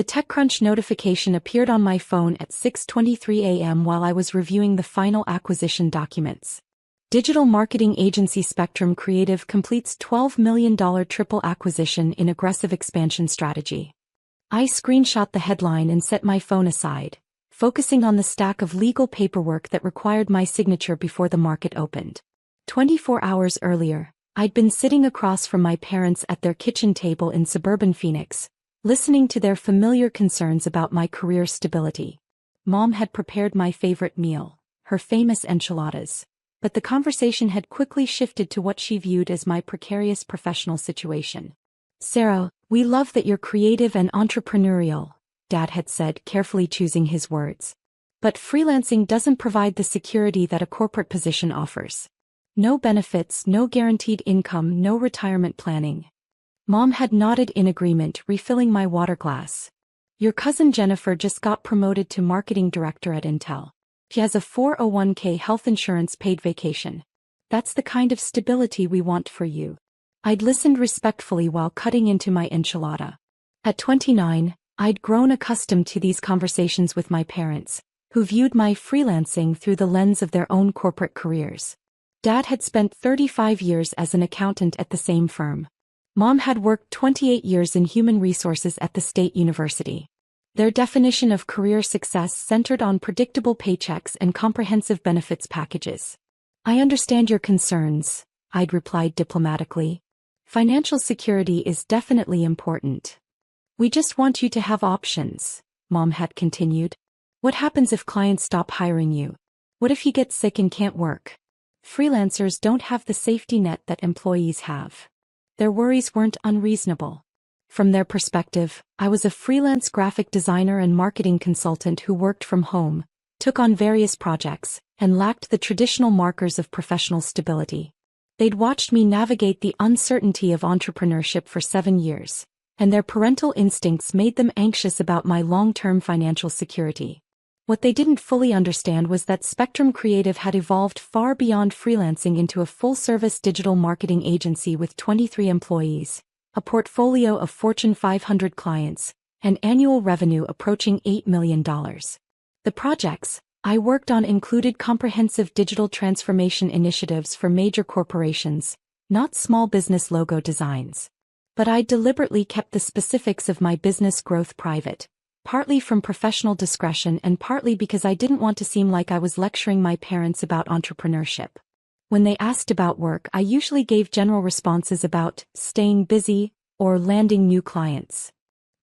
The TechCrunch notification appeared on my phone at 6:23 a.m. while I was reviewing the final acquisition documents. Digital marketing agency Spectrum Creative completes $12 million triple acquisition in aggressive expansion strategy. I screenshot the headline and set my phone aside, focusing on the stack of legal paperwork that required my signature before the market opened. 24 hours earlier, I'd been sitting across from my parents at their kitchen table in suburban Phoenix, listening to their familiar concerns about my career stability. Mom had prepared my favorite meal, her famous enchiladas, but the conversation had quickly shifted to what she viewed as my precarious professional situation. "Sarah, we love that you're creative and entrepreneurial," Dad had said, carefully choosing his words. "But freelancing doesn't provide the security that a corporate position offers. No benefits, no guaranteed income, no retirement planning." Mom had nodded in agreement, refilling my water glass. "Your cousin Jennifer just got promoted to marketing director at Intel. She has a 401k health insurance paid vacation. That's the kind of stability we want for you." I'd listened respectfully while cutting into my enchilada. At 29, I'd grown accustomed to these conversations with my parents, who viewed my freelancing through the lens of their own corporate careers. Dad had spent 35 years as an accountant at the same firm. Mom had worked 28 years in human resources at the state university. Their definition of career success centered on predictable paychecks and comprehensive benefits packages. "I understand your concerns," I'd replied diplomatically. "Financial security is definitely important. We just want you to have options," Mom had continued. "What happens if clients stop hiring you? What if you get sick and can't work? Freelancers don't have the safety net that employees have." Their worries weren't unreasonable. From their perspective, I was a freelance graphic designer and marketing consultant who worked from home, took on various projects, and lacked the traditional markers of professional stability. They'd watched me navigate the uncertainty of entrepreneurship for 7 years, and their parental instincts made them anxious about my long-term financial security. What they didn't fully understand was that Spectrum Creative had evolved far beyond freelancing into a full-service digital marketing agency with 23 employees, a portfolio of Fortune 500 clients, and annual revenue approaching $8 million. The projects I worked on included comprehensive digital transformation initiatives for major corporations, not small business logo designs. But I deliberately kept the specifics of my business growth private, partly from professional discretion and partly because I didn't want to seem like I was lecturing my parents about entrepreneurship. When they asked about work, I usually gave general responses about staying busy or landing new clients.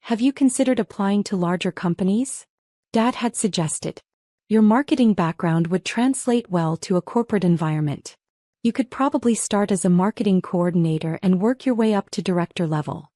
"Have you considered applying to larger companies?" Dad had suggested. "Your marketing background would translate well to a corporate environment. You could probably start as a marketing coordinator and work your way up to director level."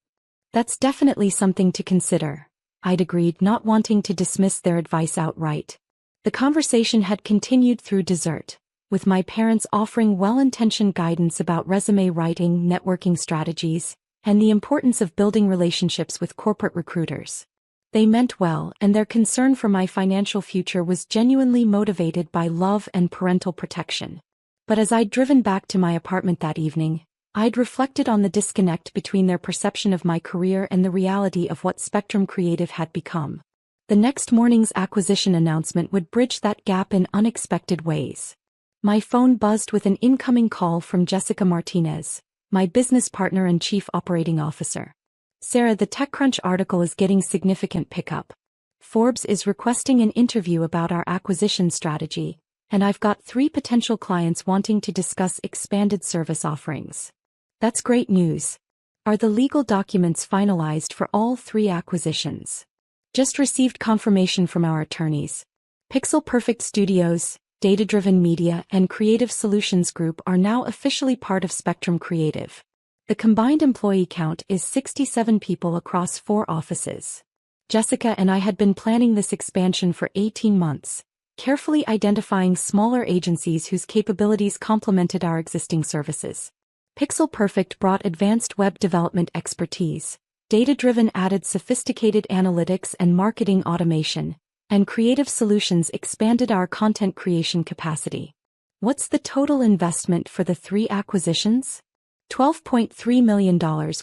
"That's definitely something to consider," I'd agreed, not wanting to dismiss their advice outright. The conversation had continued through dessert, with my parents offering well-intentioned guidance about resume writing, networking strategies, and the importance of building relationships with corporate recruiters. They meant well, and their concern for my financial future was genuinely motivated by love and parental protection. But as I'd driven back to my apartment that evening, I'd reflected on the disconnect between their perception of my career and the reality of what Spectrum Creative had become. The next morning's acquisition announcement would bridge that gap in unexpected ways. My phone buzzed with an incoming call from Jessica Martinez, my business partner and chief operating officer. "Sarah, the TechCrunch article is getting significant pickup. Forbes is requesting an interview about our acquisition strategy, and I've got 3 potential clients wanting to discuss expanded service offerings." "That's great news. Are the legal documents finalized for all 3 acquisitions?" "Just received confirmation from our attorneys. Pixel Perfect Studios, Data Driven Media, and Creative Solutions Group are now officially part of Spectrum Creative. The combined employee count is 67 people across 4 offices." Jessica and I had been planning this expansion for 18 months, carefully identifying smaller agencies whose capabilities complemented our existing services. Pixel Perfect brought advanced web development expertise, Data Driven added sophisticated analytics and marketing automation, and Creative Solutions expanded our content creation capacity. "What's the total investment for the 3 acquisitions?" $12.3 million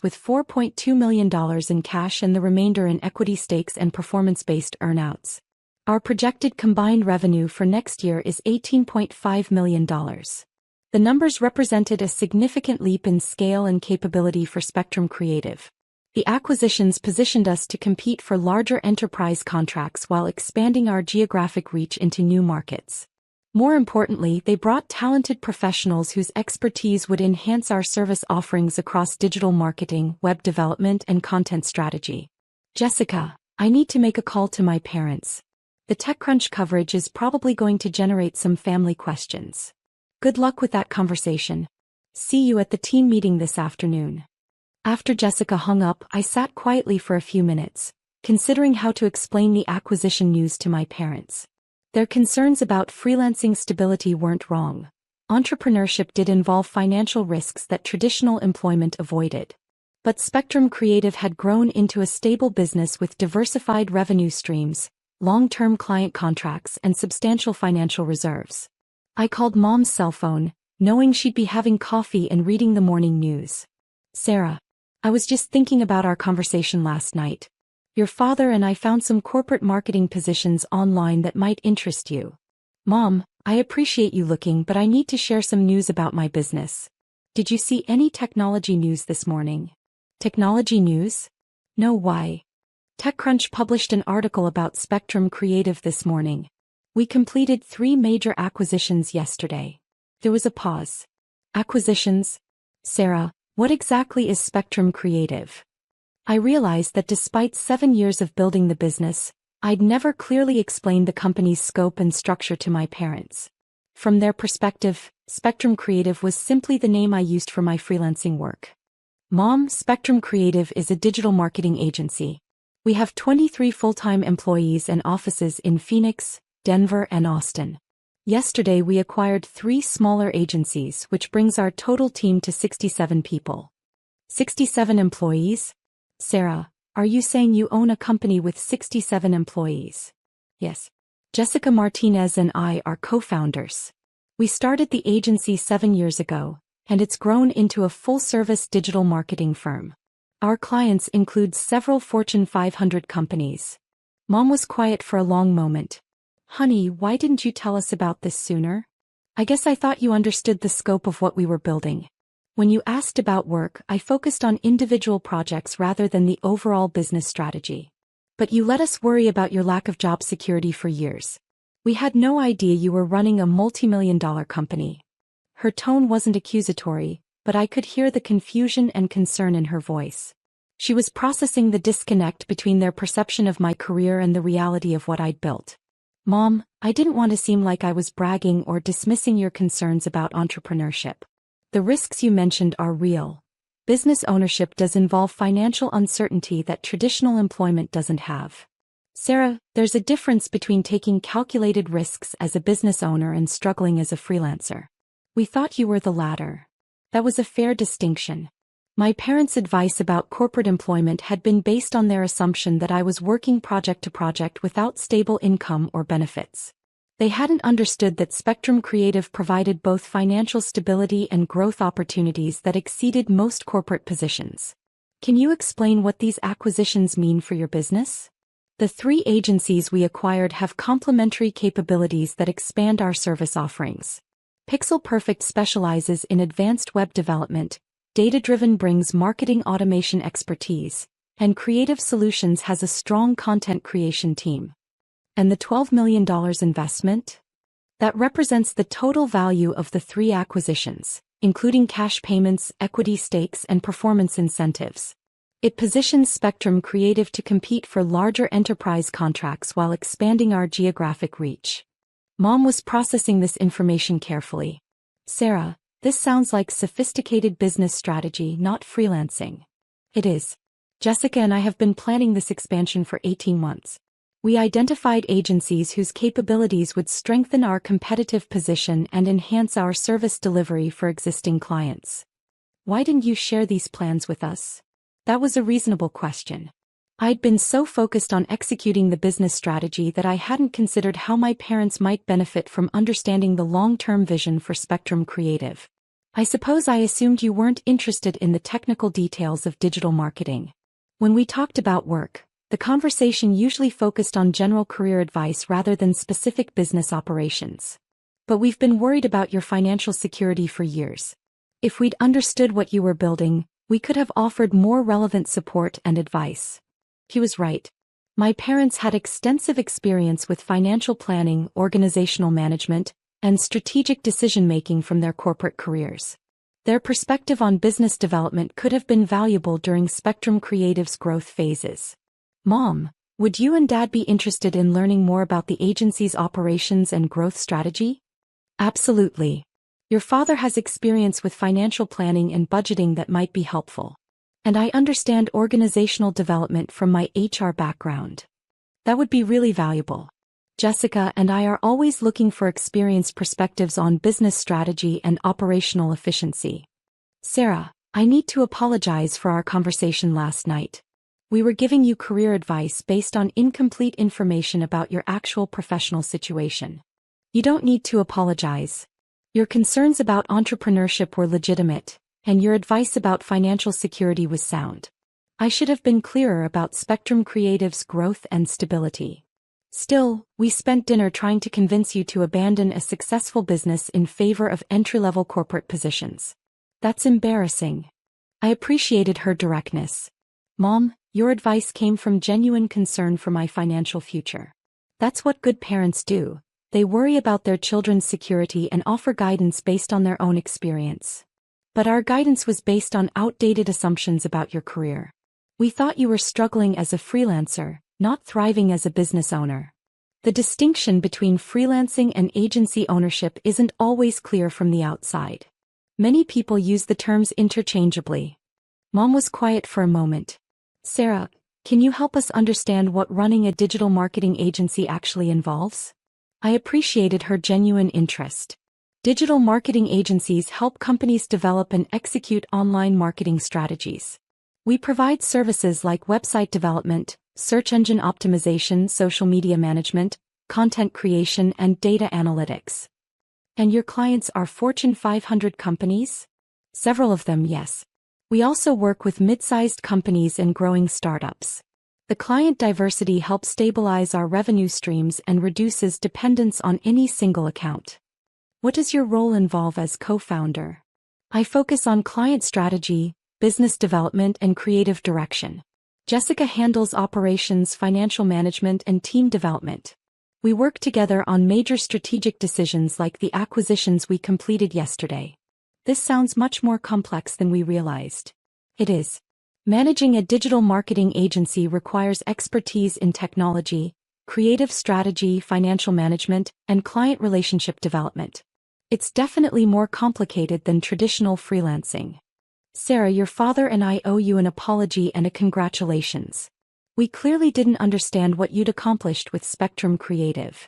with $4.2 million in cash and the remainder in equity stakes and performance-based earnouts. Our projected combined revenue for next year is $18.5 million. The numbers represented a significant leap in scale and capability for Spectrum Creative. The acquisitions positioned us to compete for larger enterprise contracts while expanding our geographic reach into new markets. More importantly, they brought talented professionals whose expertise would enhance our service offerings across digital marketing, web development, and content strategy. Jessica, I need to make a call to my parents. The TechCrunch coverage is probably going to generate some family questions. Good luck with that conversation. See you at the team meeting this afternoon. After Jessica hung up, I sat quietly for a few minutes, considering how to explain the acquisition news to my parents. Their concerns about freelancing stability weren't wrong. Entrepreneurship did involve financial risks that traditional employment avoided. But Spectrum Creative had grown into a stable business with diversified revenue streams, long-term client contracts, and substantial financial reserves. I called Mom's cell phone, knowing she'd be having coffee and reading the morning news. Sarah, I was just thinking about our conversation last night. Your father and I found some corporate marketing positions online that might interest you. Mom, I appreciate you looking, but I need to share some news about my business. Did you see any technology news this morning? Technology news? No, why? TechCrunch published an article about Spectrum Creative this morning. We completed 3 major acquisitions yesterday. There was a pause. Acquisitions? Sarah, what exactly is Spectrum Creative? I realized that despite 7 years of building the business, I'd never clearly explained the company's scope and structure to my parents. From their perspective, Spectrum Creative was simply the name I used for my freelancing work. Mom, Spectrum Creative is a digital marketing agency. We have 23 full-time employees and offices in Phoenix, Denver, and Austin. Yesterday we acquired 3 smaller agencies, which brings our total team to 67 people. 67 employees? Sarah, are you saying you own a company with 67 employees? Yes. Jessica Martinez and I are co-founders. We started the agency 7 years ago, and it's grown into a full-service digital marketing firm. Our clients include several Fortune 500 companies. Mom was quiet for a long moment. Honey, why didn't you tell us about this sooner? I guess I thought you understood the scope of what we were building. When you asked about work, I focused on individual projects rather than the overall business strategy. But you let us worry about your lack of job security for years. We had no idea you were running a multimillion-dollar company. Her tone wasn't accusatory, but I could hear the confusion and concern in her voice. She was processing the disconnect between their perception of my career and the reality of what I'd built. Mom, I didn't want to seem like I was bragging or dismissing your concerns about entrepreneurship. The risks you mentioned are real. Business ownership does involve financial uncertainty that traditional employment doesn't have. Sarah, there's a difference between taking calculated risks as a business owner and struggling as a freelancer. We thought you were the latter. That was a fair distinction. My parents' advice about corporate employment had been based on their assumption that I was working project to project without stable income or benefits. They hadn't understood that Spectrum Creative provided both financial stability and growth opportunities that exceeded most corporate positions. Can you explain what these acquisitions mean for your business? The 3 agencies we acquired have complementary capabilities that expand our service offerings. Pixel Perfect specializes in advanced web development, Data-Driven brings marketing automation expertise, and Creative Solutions has a strong content creation team. And the $12 million investment? That represents the total value of the 3 acquisitions, including cash payments, equity stakes, and performance incentives. It positions Spectrum Creative to compete for larger enterprise contracts while expanding our geographic reach. Mom was processing this information carefully. Sarah, this sounds like sophisticated business strategy, not freelancing. It is. Jessica and I have been planning this expansion for 18 months. We identified agencies whose capabilities would strengthen our competitive position and enhance our service delivery for existing clients. Why didn't you share these plans with us? That was a reasonable question. I'd been so focused on executing the business strategy that I hadn't considered how my parents might benefit from understanding the long-term vision for Spectrum Creative. I suppose I assumed you weren't interested in the technical details of digital marketing. When we talked about work, the conversation usually focused on general career advice rather than specific business operations. But we've been worried about your financial security for years. If we'd understood what you were building, we could have offered more relevant support and advice. He was right. My parents had extensive experience with financial planning, organizational management, and strategic decision-making from their corporate careers. Their perspective on business development could have been valuable during Spectrum Creative's growth phases. Mom, would you and Dad be interested in learning more about the agency's operations and growth strategy? Absolutely. Your father has experience with financial planning and budgeting that might be helpful. And I understand organizational development from my HR background. That would be really valuable. Jessica and I are always looking for experienced perspectives on business strategy and operational efficiency. Sarah, I need to apologize for our conversation last night. We were giving you career advice based on incomplete information about your actual professional situation. You don't need to apologize. Your concerns about entrepreneurship were legitimate, and your advice about financial security was sound. I should have been clearer about Spectrum Creative's growth and stability. Still, we spent dinner trying to convince you to abandon a successful business in favor of entry-level corporate positions. That's embarrassing. I appreciated her directness. Mom, your advice came from genuine concern for my financial future. That's what good parents do. They worry about their children's security and offer guidance based on their own experience. But our guidance was based on outdated assumptions about your career. We thought you were struggling as a freelancer, not thriving as a business owner. The distinction between freelancing and agency ownership isn't always clear from the outside. Many people use the terms interchangeably. Mom was quiet for a moment. Sarah, can you help us understand what running a digital marketing agency actually involves? I appreciated her genuine interest. Digital marketing agencies help companies develop and execute online marketing strategies. We provide services like website development, search engine optimization, social media management, content creation, and data analytics. And your clients are Fortune 500 companies? Several of them, yes. We also work with mid-sized companies and growing startups. The client diversity helps stabilize our revenue streams and reduces dependence on any single account. What does your role involve as co-founder? I focus on client strategy, business development, and creative direction. Jessica handles operations, financial management, and team development. We work together on major strategic decisions like the acquisitions we completed yesterday. This sounds much more complex than we realized. It is. Managing a digital marketing agency requires expertise in technology, creative strategy, financial management, and client relationship development. It's definitely more complicated than traditional freelancing. Sarah, your father and I owe you an apology and a congratulations. We clearly didn't understand what you'd accomplished with Spectrum Creative.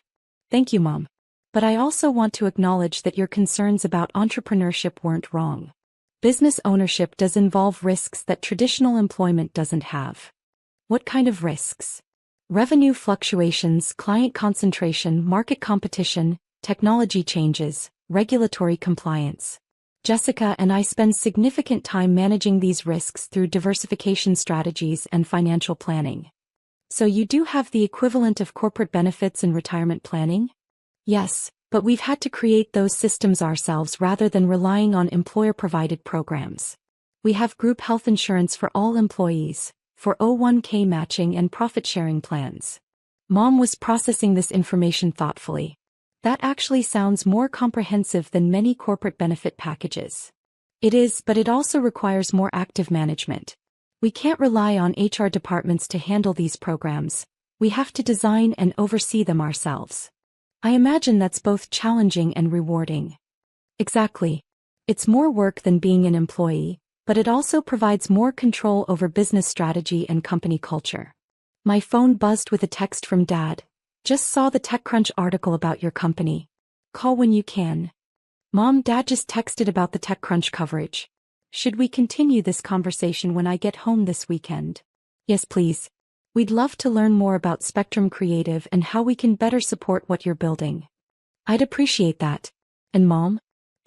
Thank you, Mom. But I also want to acknowledge that your concerns about entrepreneurship weren't wrong. Business ownership does involve risks that traditional employment doesn't have. What kind of risks? Revenue fluctuations, client concentration, market competition, technology changes, regulatory compliance. Jessica and I spend significant time managing these risks through diversification strategies and financial planning. So you do have the equivalent of corporate benefits and retirement planning? Yes, but we've had to create those systems ourselves rather than relying on employer-provided programs. We have group health insurance for all employees, 401k matching and profit-sharing plans. Mom was processing this information thoughtfully. That actually sounds more comprehensive than many corporate benefit packages. It is, but it also requires more active management. We can't rely on HR departments to handle these programs. We have to design and oversee them ourselves. I imagine that's both challenging and rewarding. Exactly. It's more work than being an employee, but it also provides more control over business strategy and company culture. My phone buzzed with a text from Dad. Just saw the TechCrunch article about your company. Call when you can. Mom, Dad just texted about the TechCrunch coverage. Should we continue this conversation when I get home this weekend? Yes, please. We'd love to learn more about Spectrum Creative and how we can better support what you're building. I'd appreciate that. And Mom?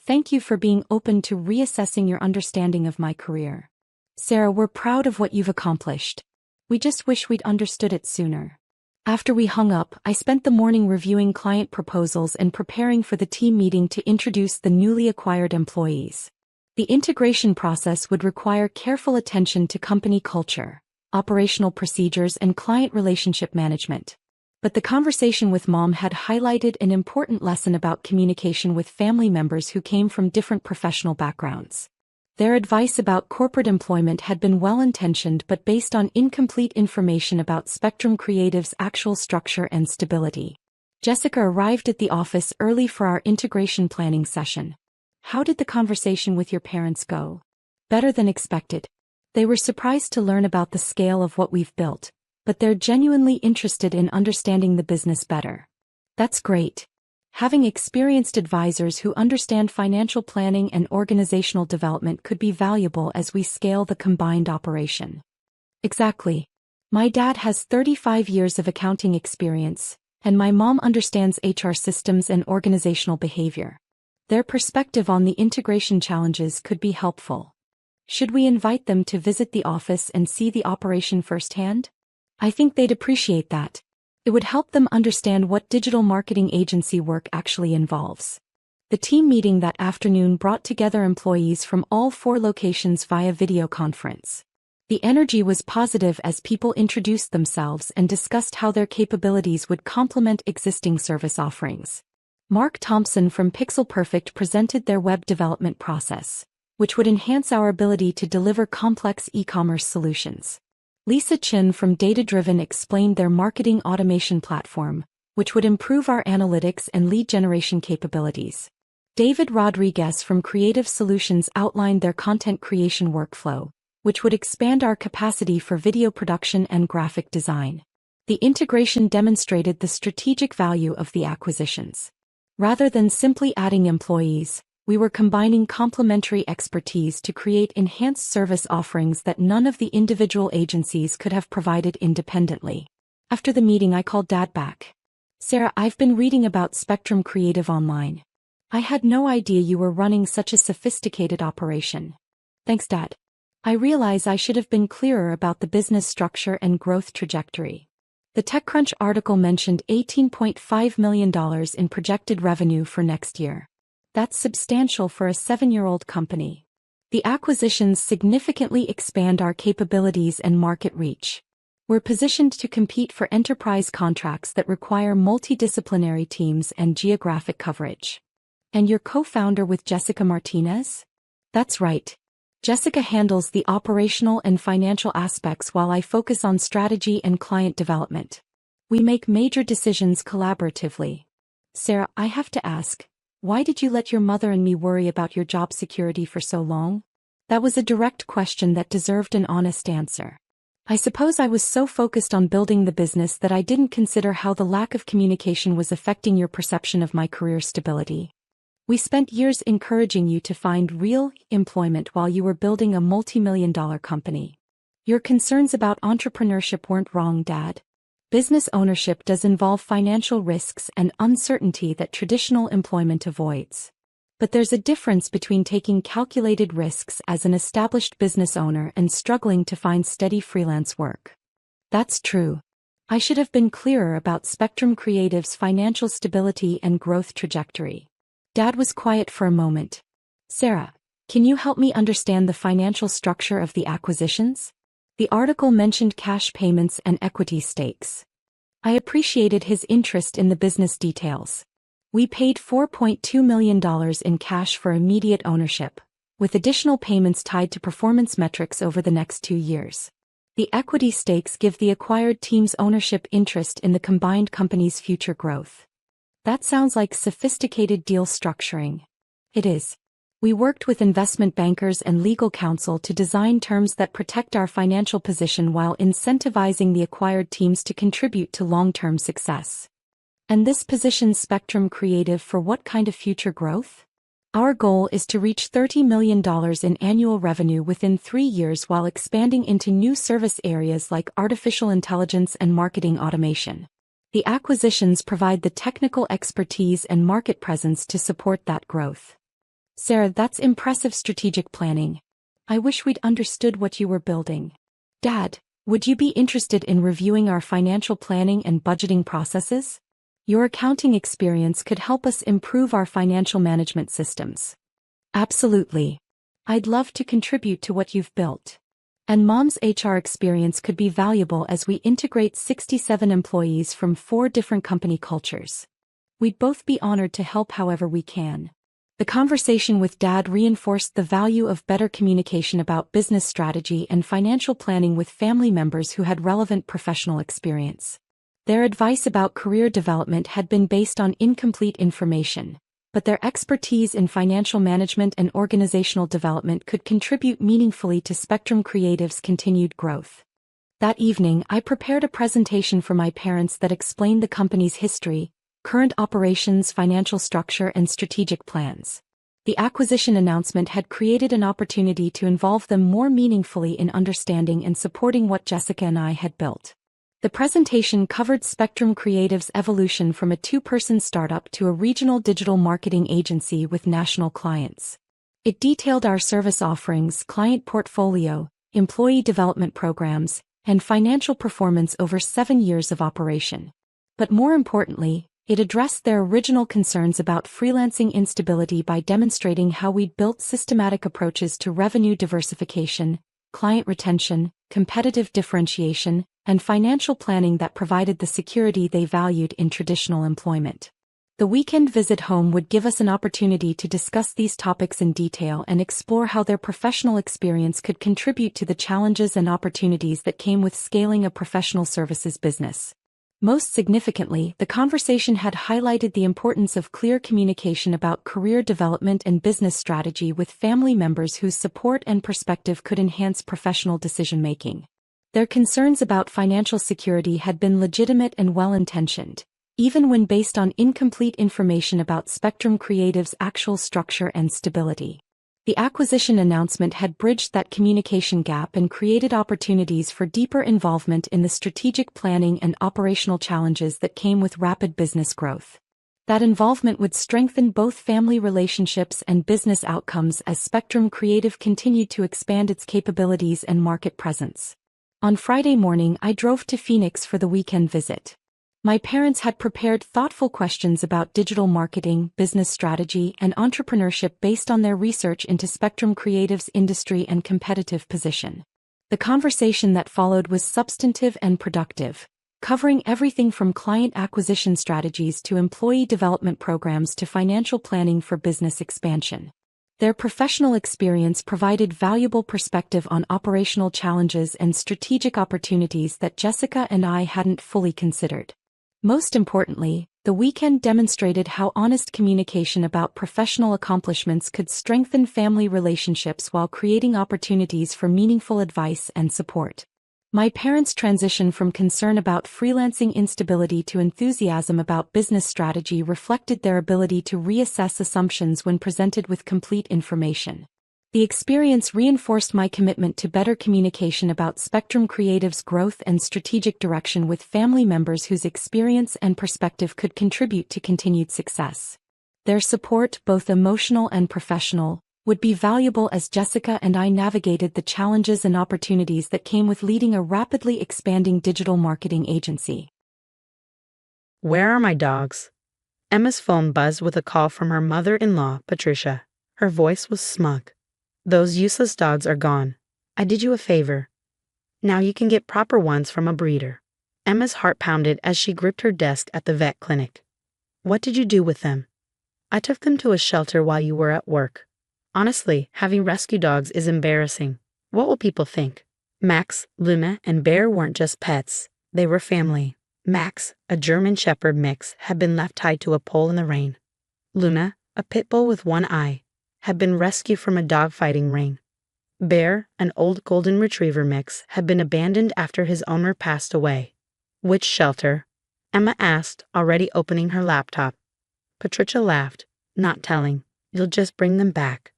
Thank you for being open to reassessing your understanding of my career. Sarah, we're proud of what you've accomplished. We just wish we'd understood it sooner. After we hung up, I spent the morning reviewing client proposals and preparing for the team meeting to introduce the newly acquired employees. The integration process would require careful attention to company culture, operational procedures, and client relationship management. But the conversation with Mom had highlighted an important lesson about communication with family members who came from different professional backgrounds. Their advice about corporate employment had been well-intentioned but based on incomplete information about Spectrum Creative's actual structure and stability. Jessica arrived at the office early for our integration planning session. How did the conversation with your parents go? Better than expected. They were surprised to learn about the scale of what we've built, but they're genuinely interested in understanding the business better. That's great. Having experienced advisors who understand financial planning and organizational development could be valuable as we scale the combined operation. Exactly. My dad has 35 years of accounting experience, and my mom understands HR systems and organizational behavior. Their perspective on the integration challenges could be helpful. Should we invite them to visit the office and see the operation firsthand? I think they'd appreciate that. It would help them understand what digital marketing agency work actually involves. The team meeting that afternoon brought together employees from all 4 locations via video conference. The energy was positive as people introduced themselves and discussed how their capabilities would complement existing service offerings. Mark Thompson from Pixel Perfect presented their web development process, which would enhance our ability to deliver complex e-commerce solutions. Lisa Chin from Data Driven explained their marketing automation platform, which would improve our analytics and lead generation capabilities. David Rodriguez from Creative Solutions outlined their content creation workflow, which would expand our capacity for video production and graphic design. The integration demonstrated the strategic value of the acquisitions. Rather than simply adding employees, we were combining complementary expertise to create enhanced service offerings that none of the individual agencies could have provided independently. After the meeting, I called Dad back. Sarah, I've been reading about Spectrum Creative online. I had no idea you were running such a sophisticated operation. Thanks, Dad. I realize I should have been clearer about the business structure and growth trajectory. The TechCrunch article mentioned $18.5 million in projected revenue for next year. That's substantial for a 7-year-old company. The acquisitions significantly expand our capabilities and market reach. We're positioned to compete for enterprise contracts that require multidisciplinary teams and geographic coverage. And you're co-founder with Jessica Martinez? That's right. Jessica handles the operational and financial aspects while I focus on strategy and client development. We make major decisions collaboratively. Sarah, I have to ask, why did you let your mother and me worry about your job security for so long? That was a direct question that deserved an honest answer. I suppose I was so focused on building the business that I didn't consider how the lack of communication was affecting your perception of my career stability. We spent years encouraging you to find real employment while you were building a multimillion-dollar company. Your concerns about entrepreneurship weren't wrong, Dad. Business ownership does involve financial risks and uncertainty that traditional employment avoids. But there's a difference between taking calculated risks as an established business owner and struggling to find steady freelance work. That's true. I should have been clearer about Spectrum Creative's financial stability and growth trajectory. Dad was quiet for a moment. Sarah, can you help me understand the financial structure of the acquisitions? The article mentioned cash payments and equity stakes. I appreciated his interest in the business details. We paid $4.2 million in cash for immediate ownership, with additional payments tied to performance metrics over the next 2 years. The equity stakes give the acquired team's ownership interest in the combined company's future growth. That sounds like sophisticated deal structuring. It is. We worked with investment bankers and legal counsel to design terms that protect our financial position while incentivizing the acquired teams to contribute to long-term success. And this positions Spectrum Creative for what kind of future growth? Our goal is to reach $30 million in annual revenue within 3 years while expanding into new service areas like artificial intelligence and marketing automation. The acquisitions provide the technical expertise and market presence to support that growth. Sarah, that's impressive strategic planning. I wish we'd understood what you were building. Dad, would you be interested in reviewing our financial planning and budgeting processes? Your accounting experience could help us improve our financial management systems. Absolutely. I'd love to contribute to what you've built. And Mom's HR experience could be valuable as we integrate 67 employees from 4 different company cultures. We'd both be honored to help however we can. The conversation with Dad reinforced the value of better communication about business strategy and financial planning with family members who had relevant professional experience. Their advice about career development had been based on incomplete information, but their expertise in financial management and organizational development could contribute meaningfully to Spectrum Creative's continued growth. That evening, I prepared a presentation for my parents that explained the company's history, current operations, financial structure, and strategic plans. The acquisition announcement had created an opportunity to involve them more meaningfully in understanding and supporting what Jessica and I had built. The presentation covered Spectrum Creative's evolution from a 2-person startup to a regional digital marketing agency with national clients. It detailed our service offerings, client portfolio, employee development programs, and financial performance over 7 years of operation. But more importantly, it addressed their original concerns about freelancing instability by demonstrating how we'd built systematic approaches to revenue diversification, client retention, competitive differentiation, and financial planning that provided the security they valued in traditional employment. The weekend visit home would give us an opportunity to discuss these topics in detail and explore how their professional experience could contribute to the challenges and opportunities that came with scaling a professional services business. Most significantly, the conversation had highlighted the importance of clear communication about career development and business strategy with family members whose support and perspective could enhance professional decision-making. Their concerns about financial security had been legitimate and well-intentioned, even when based on incomplete information about Spectrum Creative's actual structure and stability. The acquisition announcement had bridged that communication gap and created opportunities for deeper involvement in the strategic planning and operational challenges that came with rapid business growth. That involvement would strengthen both family relationships and business outcomes as Spectrum Creative continued to expand its capabilities and market presence. On Friday morning, I drove to Phoenix for the weekend visit. My parents had prepared thoughtful questions about digital marketing, business strategy, and entrepreneurship based on their research into Spectrum Creative's industry and competitive position. The conversation that followed was substantive and productive, covering everything from client acquisition strategies to employee development programs to financial planning for business expansion. Their professional experience provided valuable perspective on operational challenges and strategic opportunities that Jessica and I hadn't fully considered. Most importantly, the weekend demonstrated how honest communication about professional accomplishments could strengthen family relationships while creating opportunities for meaningful advice and support. My parents' transition from concern about freelancing instability to enthusiasm about business strategy reflected their ability to reassess assumptions when presented with complete information. The experience reinforced my commitment to better communication about Spectrum Creative's growth and strategic direction with family members whose experience and perspective could contribute to continued success. Their support, both emotional and professional, would be valuable as Jessica and I navigated the challenges and opportunities that came with leading a rapidly expanding digital marketing agency. Where are my dogs? Emma's phone buzzed with a call from her mother-in-law, Patricia. Her voice was smug. Those useless dogs are gone. I did you a favor. Now you can get proper ones from a breeder. Emma's heart pounded as she gripped her desk at the vet clinic. What did you do with them? I took them to a shelter while you were at work. Honestly, having rescue dogs is embarrassing. What will people think? Max, Luna, and Bear weren't just pets. They were family. Max, a German Shepherd mix, had been left tied to a pole in the rain. Luna, a pit bull with one eye, had been rescued from a dogfighting ring. Bear, an old Golden Retriever mix, had been abandoned after his owner passed away. Which shelter? Emma asked, already opening her laptop. Patricia laughed. Not telling. You'll just bring them back.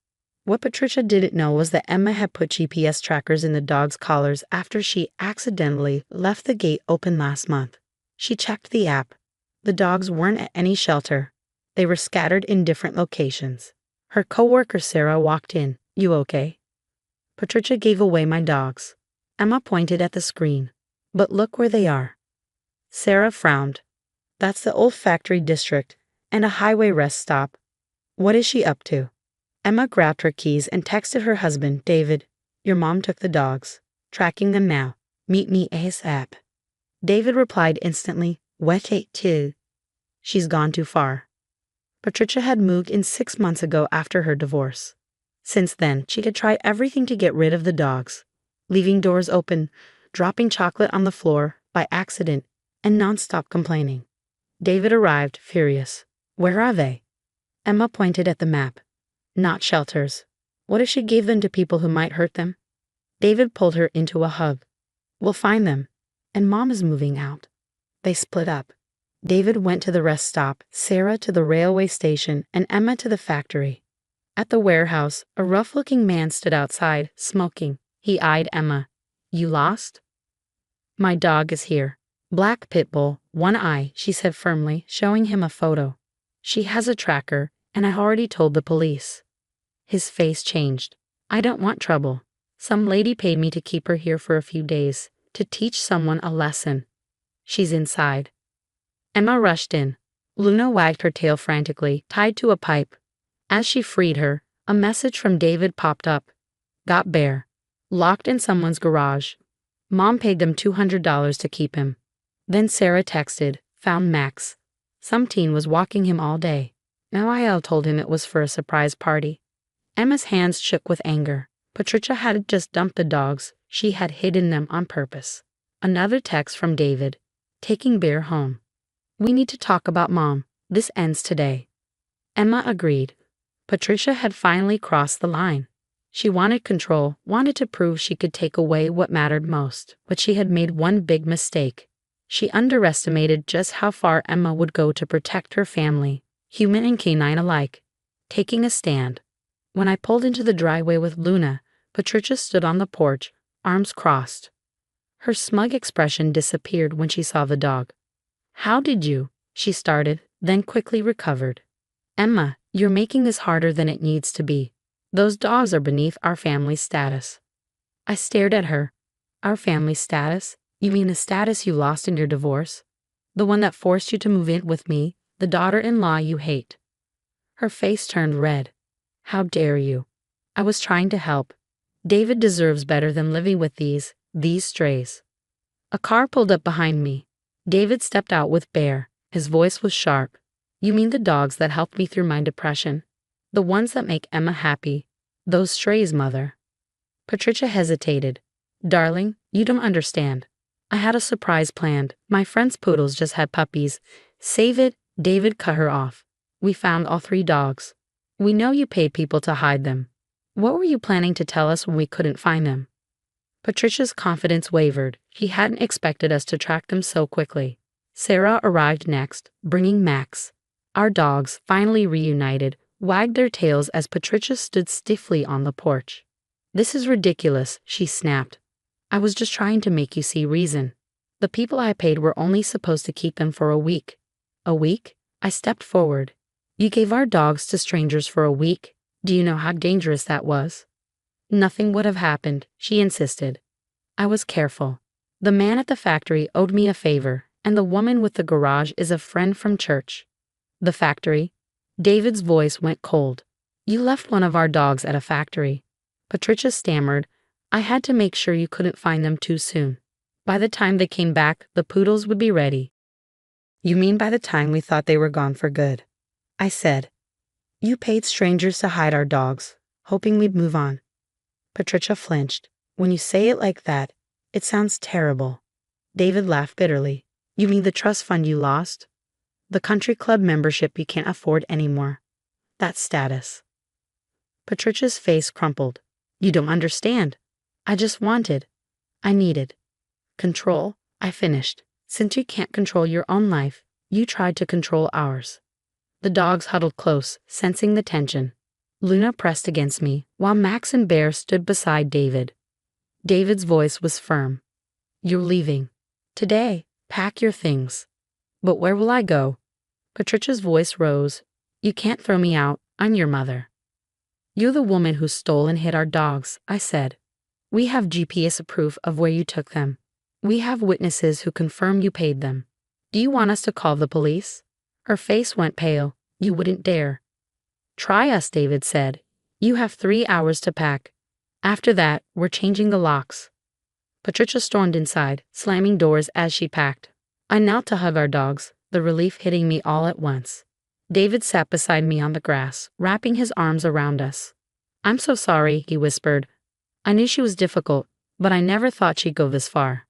What Patricia didn't know was that Emma had put GPS trackers in the dogs' collars after she accidentally left the gate open last month. She checked the app. The dogs weren't at any shelter. They were scattered in different locations. Her coworker Sarah walked in. You okay? Patricia gave away my dogs. Emma pointed at the screen. But look where they are. Sarah frowned. That's the old factory district and a highway rest stop. What is she up to? Emma grabbed her keys and texted her husband, David, your mom took the dogs. Tracking them now. Meet me ASAP. David replied instantly, Wet 8-2. She's gone too far. Patricia had moved in 6 months ago after her divorce. Since then, she had tried everything to get rid of the dogs, leaving doors open, dropping chocolate on the floor by accident, and nonstop complaining. David arrived, furious. Where are they? Emma pointed at the map. Not shelters. What if she gave them to people who might hurt them? David pulled her into a hug. We'll find them. And Mom is moving out. They split up. David went to the rest stop, Sarah to the railway station, and Emma to the factory. At the warehouse, a rough-looking man stood outside, smoking. He eyed Emma. You lost? My dog is here. Black pit bull, one eye, she said firmly, showing him a photo. She has a tracker, and I already told the police. His face changed. I don't want trouble. Some lady paid me to keep her here for a few days, to teach someone a lesson. She's inside. Emma rushed in. Luna wagged her tail frantically, tied to a pipe. As she freed her, a message from David popped up. Got Bear. Locked in someone's garage. Mom paid them $200 to keep him. Then Sarah texted, found Max. Some teen was walking him all day. Now I told him it was for a surprise party. Emma's hands shook with anger. Patricia hadn't just dumped the dogs, she had hidden them on purpose. Another text from David. Taking Bear home. We need to talk about Mom. This ends today. Emma agreed. Patricia had finally crossed the line. She wanted control, wanted to prove she could take away what mattered most, but she had made one big mistake. She underestimated just how far Emma would go to protect her family, human and canine alike. Taking a stand. When I pulled into the driveway with Luna, Patricia stood on the porch, arms crossed. Her smug expression disappeared when she saw the dog. How did you? She started, then quickly recovered. Emma, you're making this harder than it needs to be. Those dogs are beneath our family status. I stared at her. Our family status? You mean the status you lost in your divorce? The one that forced you to move in with me, the daughter-in-law you hate. Her face turned red. How dare you? I was trying to help. David deserves better than living with these strays. A car pulled up behind me. David stepped out with Bear. His voice was sharp. You mean the dogs that helped me through my depression? The ones that make Emma happy? Those strays, Mother. Patricia hesitated. Darling, you don't understand. I had a surprise planned. My friend's poodles just had puppies. Save it. David cut her off. We found all 3 dogs. We know you paid people to hide them. What were you planning to tell us when we couldn't find them? Patricia's confidence wavered. She hadn't expected us to track them so quickly. Sarah arrived next, bringing Max. Our dogs, finally reunited, wagged their tails as Patricia stood stiffly on the porch. This is ridiculous, she snapped. I was just trying to make you see reason. The people I paid were only supposed to keep them for a week. A week? I stepped forward. You gave our dogs to strangers for a week. Do you know how dangerous that was? Nothing would have happened, she insisted. I was careful. The man at the factory owed me a favor, and the woman with the garage is a friend from church. The factory? David's voice went cold. You left one of our dogs at a factory. Patricia stammered. I had to make sure you couldn't find them too soon. By the time they came back, the poodles would be ready. You mean by the time we thought they were gone for good? I said. You paid strangers to hide our dogs, hoping we'd move on. Patricia flinched. When you say it like that, it sounds terrible. David laughed bitterly. You mean the trust fund you lost? The country club membership you can't afford anymore. That's status. Patricia's face crumpled. You don't understand. I needed control. I finished. Since you can't control your own life, you tried to control ours. The dogs huddled close, sensing the tension. Luna pressed against me, while Max and Bear stood beside David. David's voice was firm. You're leaving. Today, pack your things. But where will I go? Patricia's voice rose. You can't throw me out. I'm your mother. "You're the woman who stole and hid our dogs," I said. "We have GPS proof of where you took them. We have witnesses who confirm you paid them. Do you want us to call the police?" Her face went pale. "You wouldn't dare." "Try us," David said. "You have 3 hours to pack. After that, we're changing the locks." Patricia stormed inside, slamming doors as she packed. I knelt to hug our dogs, the relief hitting me all at once. David sat beside me on the grass, wrapping his arms around us. "I'm so sorry," he whispered. "I knew she was difficult, but I never thought she'd go this far."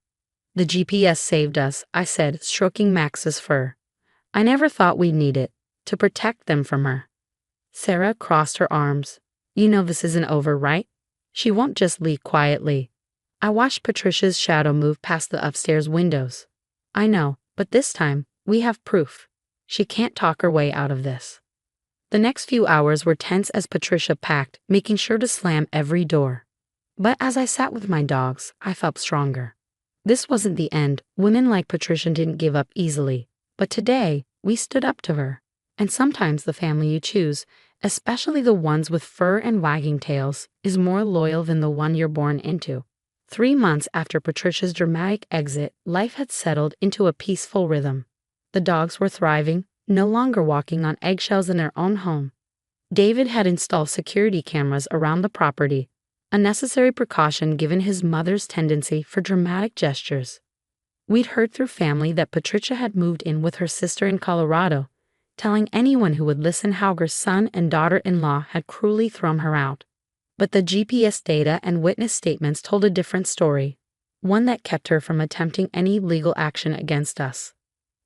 "The GPS saved us," I said, stroking Max's fur. "I never thought we'd need it, to protect them from her." Sarah crossed her arms. "You know this isn't over, right? She won't just leave quietly." I watched Patricia's shadow move past the upstairs windows. "I know, but this time, we have proof. She can't talk her way out of this." The next few hours were tense as Patricia packed, making sure to slam every door. But as I sat with my dogs, I felt stronger. This wasn't the end. Women like Patricia didn't give up easily. But today, we stood up to her. And sometimes the family you choose, especially the ones with fur and wagging tails, is more loyal than the one you're born into. 3 months after Patricia's dramatic exit, life had settled into a peaceful rhythm. The dogs were thriving, no longer walking on eggshells in their own home. David had installed security cameras around the property, a necessary precaution given his mother's tendency for dramatic gestures. We'd heard through family that Patricia had moved in with her sister in Colorado, telling anyone who would listen how her son and daughter-in-law had cruelly thrown her out. But the GPS data and witness statements told a different story, one that kept her from attempting any legal action against us.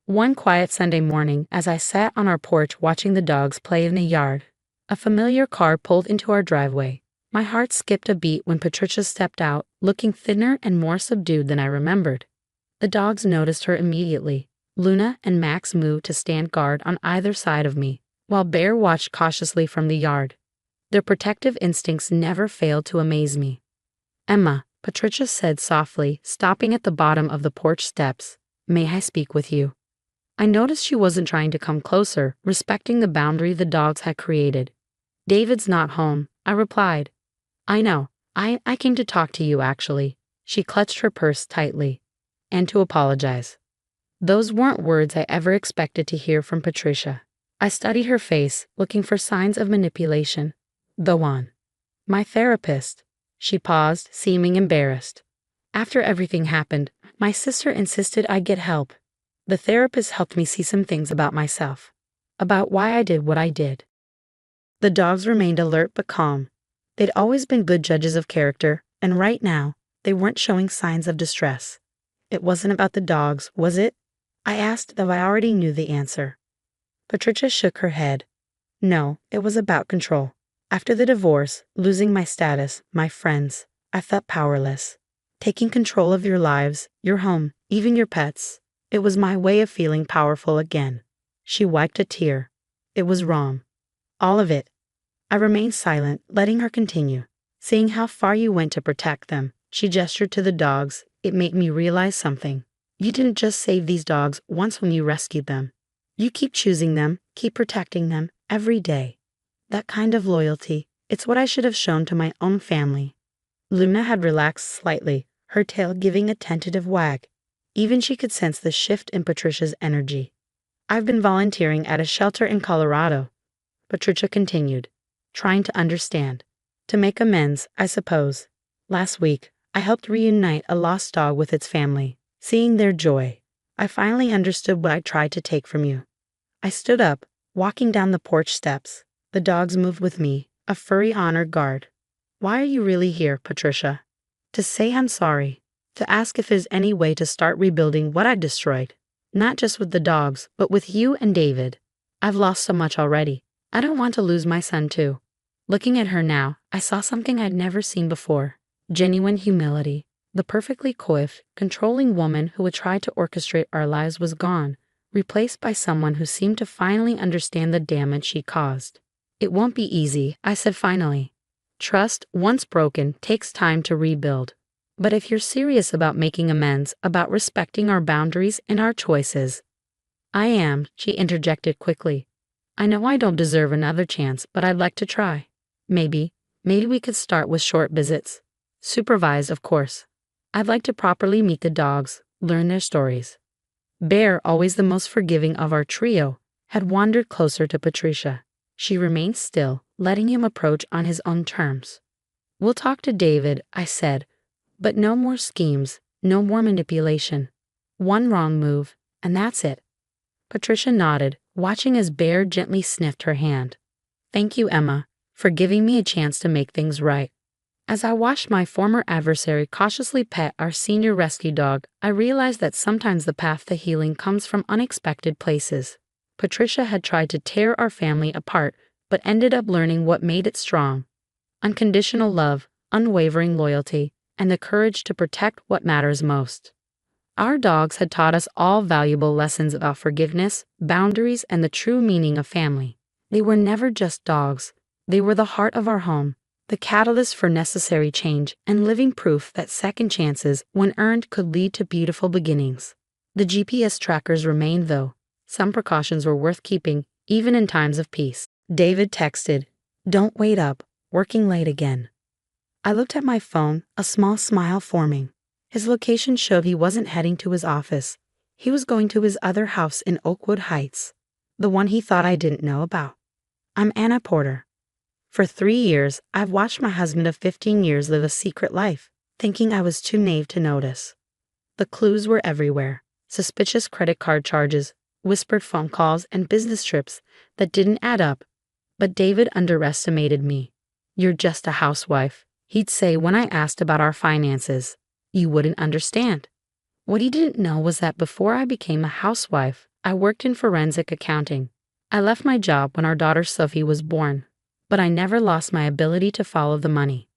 One quiet Sunday morning, as I sat on our porch watching the dogs play in the yard, a familiar car pulled into our driveway. My heart skipped a beat when Patricia stepped out, looking thinner and more subdued than I remembered. The dogs noticed her immediately. Luna and Max moved to stand guard on either side of me, while Bear watched cautiously from the yard. Their protective instincts never failed to amaze me. "Emma," Patricia said softly, stopping at the bottom of the porch steps, "may I speak with you?" I noticed she wasn't trying to come closer, respecting the boundary the dogs had created. "David's not home," I replied. "I know. I came to talk to you, actually." She clutched her purse tightly. "And to apologize." Those weren't words I ever expected to hear from Patricia. I studied her face, looking for signs of manipulation. "Go on." "My therapist." She paused, seeming embarrassed. "After everything happened, my sister insisted I get help. The therapist helped me see some things about myself, about why I did what I did." The dogs remained alert but calm. They'd always been good judges of character, and right now, they weren't showing signs of distress. "It wasn't about the dogs, was it?" I asked, though I already knew the answer. Patricia shook her head. "No, it was about control. After the divorce, losing my status, my friends, I felt powerless. Taking control of your lives, your home, even your pets. It was my way of feeling powerful again." She wiped a tear. "It was wrong. All of it." I remained silent, letting her continue. "Seeing how far you went to protect them," she gestured to the dogs, "it made me realize something. You didn't just save these dogs once when you rescued them. You keep choosing them, keep protecting them, every day. That kind of loyalty, it's what I should have shown to my own family." Luna had relaxed slightly, her tail giving a tentative wag. Even she could sense the shift in Patricia's energy. "I've been volunteering at a shelter in Colorado," Patricia continued, trying to understand. "To make amends, I suppose. Last week, I helped reunite a lost dog with its family. Seeing their joy, I finally understood what I tried to take from you." I stood up, walking down the porch steps. The dogs moved with me, a furry honor guard. "Why are you really here, Patricia?" "To say I'm sorry. To ask if there's any way to start rebuilding what I destroyed. Not just with the dogs, but with you and David. I've lost so much already. I don't want to lose my son too." Looking at her now, I saw something I'd never seen before. Genuine humility. The perfectly coiffed, controlling woman who would try to orchestrate our lives was gone, replaced by someone who seemed to finally understand the damage she caused. "It won't be easy," I said finally. "Trust, once broken, takes time to rebuild. But if you're serious about making amends, about respecting our boundaries and our choices—" "I am," she interjected quickly. "I know I don't deserve another chance, but I'd like to try." Maybe we could start with short visits. Supervised, of course. I'd like to properly meet the dogs, learn their stories. Bear, always the most forgiving of our trio, had wandered closer to Patricia. She remained still, letting him approach on his own terms. We'll talk to David, I said, but no more schemes, no more manipulation. One wrong move, and that's it. Patricia nodded, watching as Bear gently sniffed her hand. Thank you, Emma, for giving me a chance to make things right. As I watched my former adversary cautiously pet our senior rescue dog, I realized that sometimes the path to healing comes from unexpected places. Patricia had tried to tear our family apart, but ended up learning what made it strong. Unconditional love, unwavering loyalty, and the courage to protect what matters most. Our dogs had taught us all valuable lessons about forgiveness, boundaries, and the true meaning of family. They were never just dogs. They were the heart of our home, the catalyst for necessary change, and living proof that second chances, when earned, could lead to beautiful beginnings. The GPS trackers remained, though. Some precautions were worth keeping, even in times of peace. David texted, "Don't wait up, working late again." I looked at my phone, a small smile forming. His location showed he wasn't heading to his office. He was going to his other house in Oakwood Heights, the one he thought I didn't know about. I'm Anna Porter. For 3 years, I've watched my husband of 15 years live a secret life, thinking I was too naive to notice. The clues were everywhere. Suspicious credit card charges, whispered phone calls, and business trips that didn't add up. But David underestimated me. "You're just a housewife," he'd say when I asked about our finances. "You wouldn't understand." What he didn't know was that before I became a housewife, I worked in forensic accounting. I left my job when our daughter Sophie was born, but I never lost my ability to follow the money.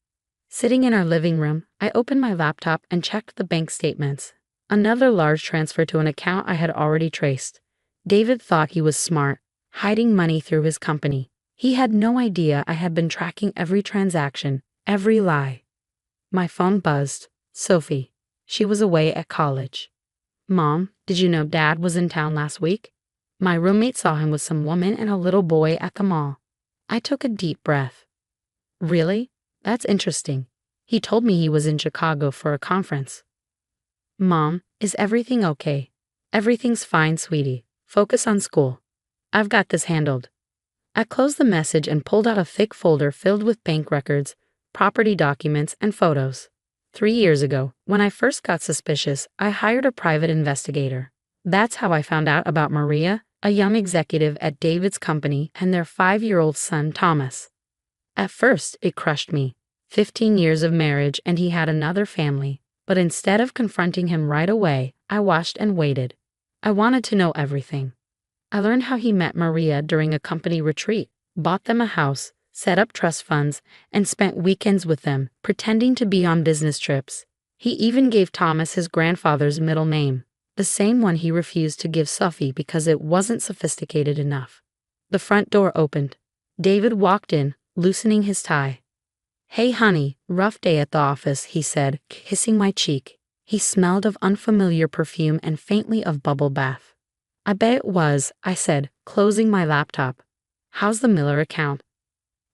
Sitting in our living room, I opened my laptop and checked the bank statements. Another large transfer to an account I had already traced. David thought he was smart, hiding money through his company. He had no idea I had been tracking every transaction, every lie. My phone buzzed. Sophie. She was away at college. "Mom, did you know Dad was in town last week? My roommate saw him with some woman and a little boy at the mall." I took a deep breath. "Really? That's interesting. He told me he was in Chicago for a conference." "Mom, is everything okay?" "Everything's fine, sweetie. Focus on school. I've got this handled." I closed the message and pulled out a thick folder filled with bank records, property documents, and photos. 3 years ago, when I first got suspicious, I hired a private investigator. That's how I found out about Maria, a young executive at David's company, and their 5-year-old son, Thomas. At first, it crushed me. 15 years of marriage and he had another family. But instead of confronting him right away, I watched and waited. I wanted to know everything. I learned how he met Maria during a company retreat, bought them a house, set up trust funds, and spent weekends with them, pretending to be on business trips. He even gave Thomas his grandfather's middle name, the same one he refused to give Sophie because it wasn't sophisticated enough. The front door opened. David walked in, loosening his tie. "Hey honey, rough day at the office," he said, kissing my cheek. He smelled of unfamiliar perfume and faintly of bubble bath. "I bet it was," I said, closing my laptop. "How's the Miller account?"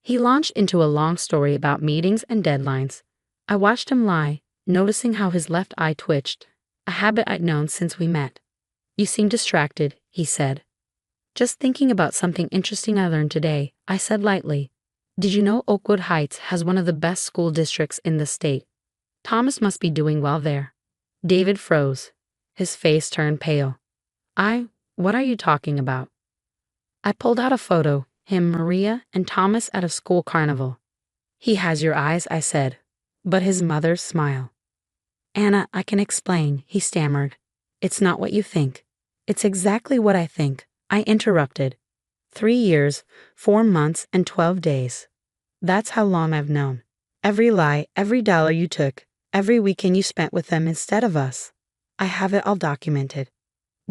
He launched into a long story about meetings and deadlines. I watched him lie, noticing how his left eye twitched, a habit I'd known since we met. "You seem distracted," he said. "Just thinking about something interesting I learned today," I said lightly. "Did you know Oakwood Heights has one of the best school districts in the state? Thomas must be doing well there." David froze. His face turned pale. What are you talking about?" I pulled out a photo, him, Maria, and Thomas at a school carnival. "He has your eyes," I said, but his mother's smile. "Anna, I can explain," he stammered. "It's not what you think." "It's exactly what I think," I interrupted. 3 years, 4 months, and 12 days. That's how long I've known. Every lie, every dollar you took, every weekend you spent with them instead of us. I have it all documented.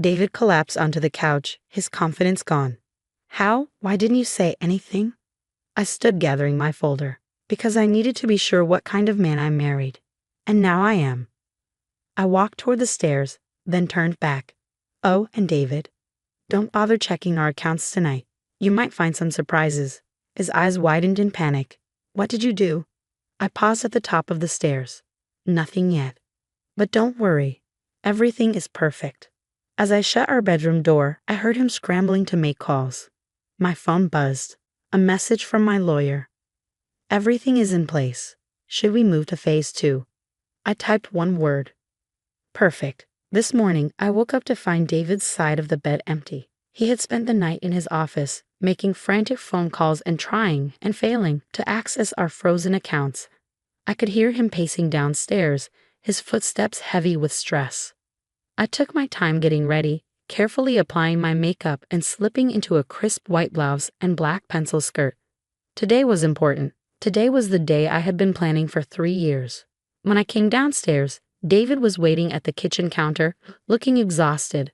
David collapsed onto the couch, his confidence gone. "How? Why didn't you say anything?" I stood gathering my folder, because I needed to be sure what kind of man I married. And now I am. I walked toward the stairs, then turned back. "Oh, and David, don't bother checking our accounts tonight. You might find some surprises." His eyes widened in panic. What did you do? I paused at the top of the stairs. Nothing yet. But don't worry. Everything is perfect. As I shut our bedroom door, I heard him scrambling to make calls. My phone buzzed. A message from my lawyer. Everything is in place. Should we move to phase 2? I typed one word. Perfect. This morning, I woke up to find David's side of the bed empty. He had spent the night in his office, making frantic phone calls and trying, and failing, to access our frozen accounts. I could hear him pacing downstairs, his footsteps heavy with stress. I took my time getting ready, carefully applying my makeup and slipping into a crisp white blouse and black pencil skirt. Today was important. Today was the day I had been planning for 3 years. When I came downstairs, David was waiting at the kitchen counter, looking exhausted.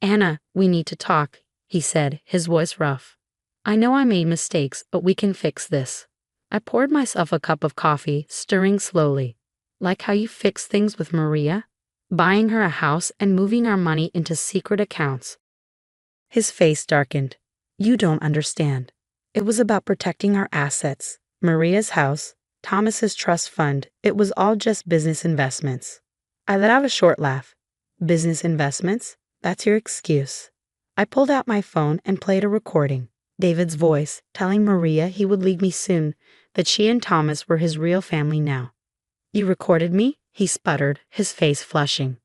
"Anna, we need to talk," he said, his voice rough. "I know I made mistakes, but we can fix this." I poured myself a cup of coffee, stirring slowly. "Like how you fixed things with Maria? Buying her a house and moving our money into secret accounts." His face darkened. "You don't understand. It was about protecting our assets. Maria's house, Thomas's trust fund, it was all just business investments." I let out a short laugh. "Business investments? That's your excuse." I pulled out my phone and played a recording. David's voice, telling Maria he would leave me soon, that she and Thomas were his real family now. "You recorded me?" he sputtered, his face flushing.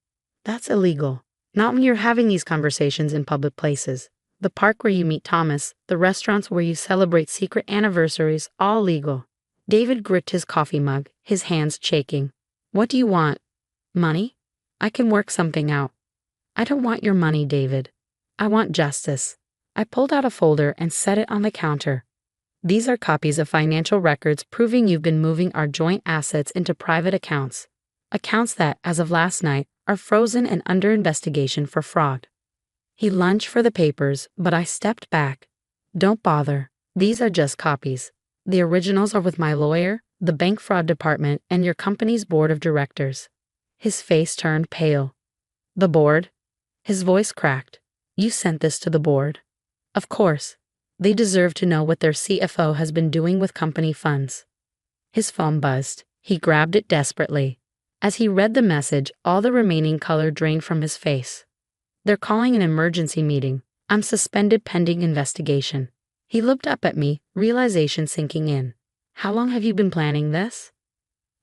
"That's illegal. Not when you're having these conversations in public places. The park where you meet Thomas, the restaurants where you celebrate secret anniversaries, all legal." David gripped his coffee mug, his hands shaking. "What do you want? Money? I can work something out." "I don't want your money, David. I want justice." I pulled out a folder and set it on the counter. "These are copies of financial records proving you've been moving our joint assets into private accounts. Accounts that, as of last night, are frozen and under investigation for fraud." He lunged for the papers, but I stepped back. "Don't bother. These are just copies. The originals are with my lawyer, the bank fraud department, and your company's board of directors." His face turned pale. "The board?" His voice cracked. "You sent this to the board?" "Of course. They deserve to know what their CFO has been doing with company funds." His phone buzzed. He grabbed it desperately. As he read the message, all the remaining color drained from his face. "They're calling an emergency meeting. I'm suspended pending investigation." He looked up at me, realization sinking in. "How long have you been planning this?"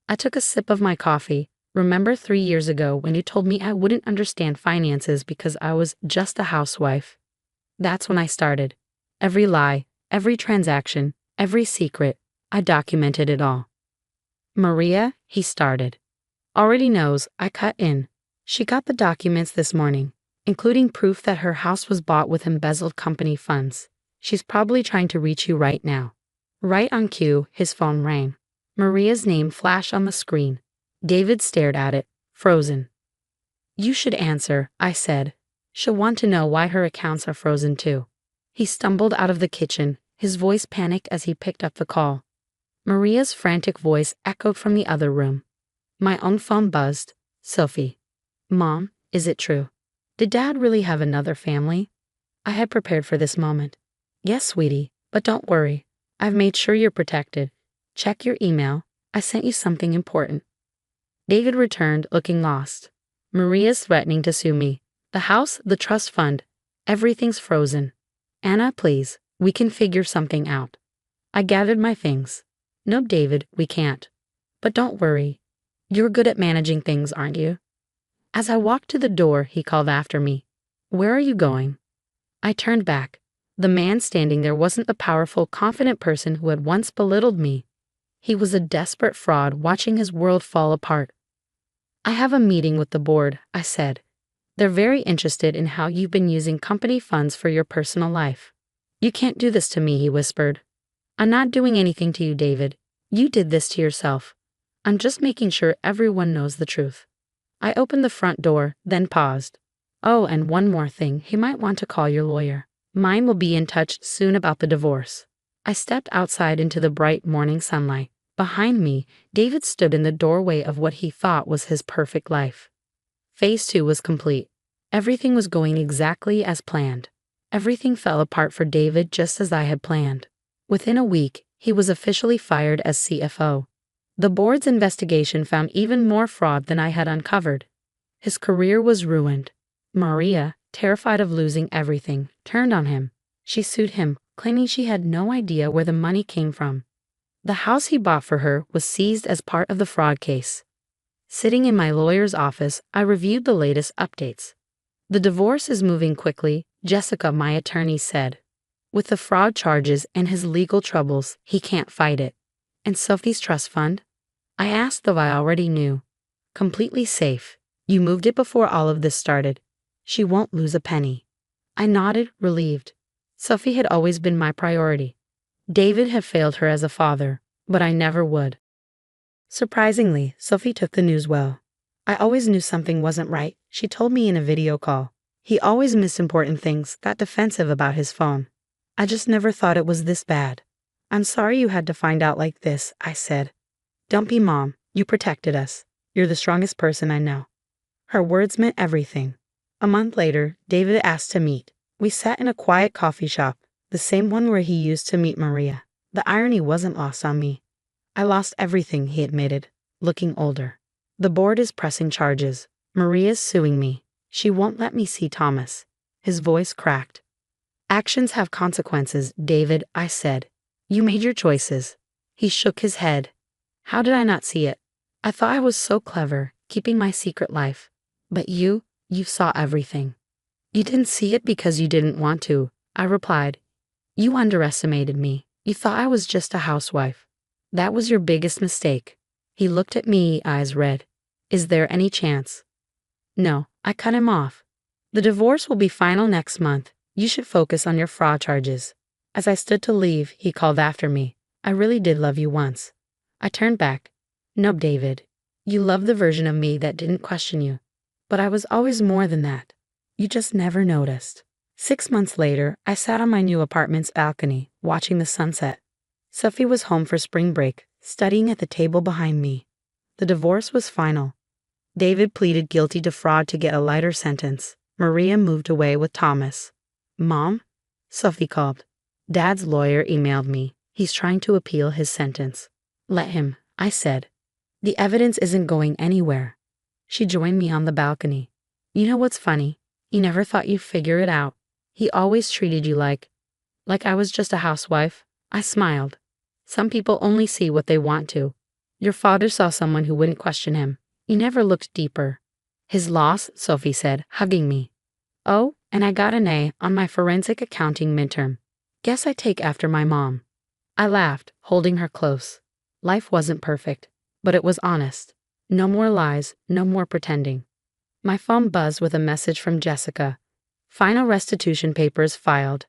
I took a sip of my coffee. "Remember 3 years ago when you told me I wouldn't understand finances because I was just a housewife? That's when I started. Every lie, every transaction, every secret, I documented it all." "Maria," he started. "Already knows," I cut in. "She got the documents this morning, including proof that her house was bought with embezzled company funds. She's probably trying to reach you right now." Right on cue, his phone rang. Maria's name flashed on the screen. David stared at it, frozen. "You should answer," I said. "She'll want to know why her accounts are frozen too." He stumbled out of the kitchen, his voice panicked as he picked up the call. Maria's frantic voice echoed from the other room. My own phone buzzed. "Sophie." "Mom, is it true? Did Dad really have another family?" I had prepared for this moment. "Yes, sweetie, but don't worry. I've made sure you're protected. Check your email. I sent you something important." David returned, looking lost. "Maria's threatening to sue me. The house, the trust fund, everything's frozen. Anna, please, we can figure something out." I gathered my things. "No, David, we can't. But don't worry. You're good at managing things, aren't you?" As I walked to the door, he called after me. "Where are you going?" I turned back. The man standing there wasn't the powerful, confident person who had once belittled me. He was a desperate fraud watching his world fall apart. "I have a meeting with the board," I said. "They're very interested in how you've been using company funds for your personal life." "You can't do this to me," he whispered. "I'm not doing anything to you, David. You did this to yourself. I'm just making sure everyone knows the truth." I opened the front door, then paused. "Oh, and one more thing, he might want to call your lawyer. Mine will be in touch soon about the divorce." I stepped outside into the bright morning sunlight. Behind me, David stood in the doorway of what he thought was his perfect life. Phase 2 was complete. Everything was going exactly as planned. Everything fell apart for David just as I had planned. Within a week, He was officially fired as CFO. The board's investigation found even more fraud than I had uncovered. His career was ruined. Maria, terrified of losing everything, turned on him. She sued him, claiming she had no idea where the money came from. The house he bought for her was seized as part of the fraud case. Sitting in my lawyer's office, I reviewed the latest updates. The divorce is moving quickly, Jessica, my attorney, said. With the fraud charges and his legal troubles, he can't fight it. And Sophie's trust fund? I asked, though I already knew. Completely safe. You moved it before all of this started. She won't lose a penny. I nodded, relieved. Sophie had always been my priority. David had failed her as a father, but I never would. Surprisingly, Sophie took the news well. I always knew something wasn't right, she told me in a video call. He always missed important things, got defensive about his phone. I just never thought it was this bad. I'm sorry you had to find out like this, I said. Don't be, Mom. You protected us. You're the strongest person I know. Her words meant everything. A month later, David asked to meet. We sat in a quiet coffee shop, the same one where he used to meet Maria. The irony wasn't lost on me. I lost everything, he admitted, looking older. The board is pressing charges. Maria's suing me. She won't let me see Thomas. His voice cracked. Actions have consequences, David, I said. You made your choices. He shook his head. How did I not see it? I thought I was so clever, keeping my secret life. But you saw everything. You didn't see it because you didn't want to, I replied. You underestimated me. You thought I was just a housewife. That was your biggest mistake. He looked at me, eyes red. Is there any chance? No, I cut him off. The divorce will be final next month. You should focus on your fraud charges. As I stood to leave, he called after me. I really did love you once. I turned back. No, David. You loved the version of me that didn't question you. But I was always more than that. You just never noticed. 6 months later, I sat on my new apartment's balcony, watching the sunset. Sophie was home for spring break, studying at the table behind me. The divorce was final. David pleaded guilty to fraud to get a lighter sentence. Maria moved away with Thomas. Mom? Sophie called. Dad's lawyer emailed me. He's trying to appeal his sentence. Let him, I said. The evidence isn't going anywhere. She joined me on the balcony. You know what's funny? He never thought you'd figure it out. He always treated you like I was just a housewife. I smiled. Some people only see what they want to. Your father saw someone who wouldn't question him. He never looked deeper. His loss, Sophie said, hugging me. Oh, and I got an A on my forensic accounting midterm. Guess I take after my mom. I laughed, holding her close. Life wasn't perfect, but it was honest. No more lies, no more pretending. My phone buzzed with a message from Jessica. Final restitution papers filed.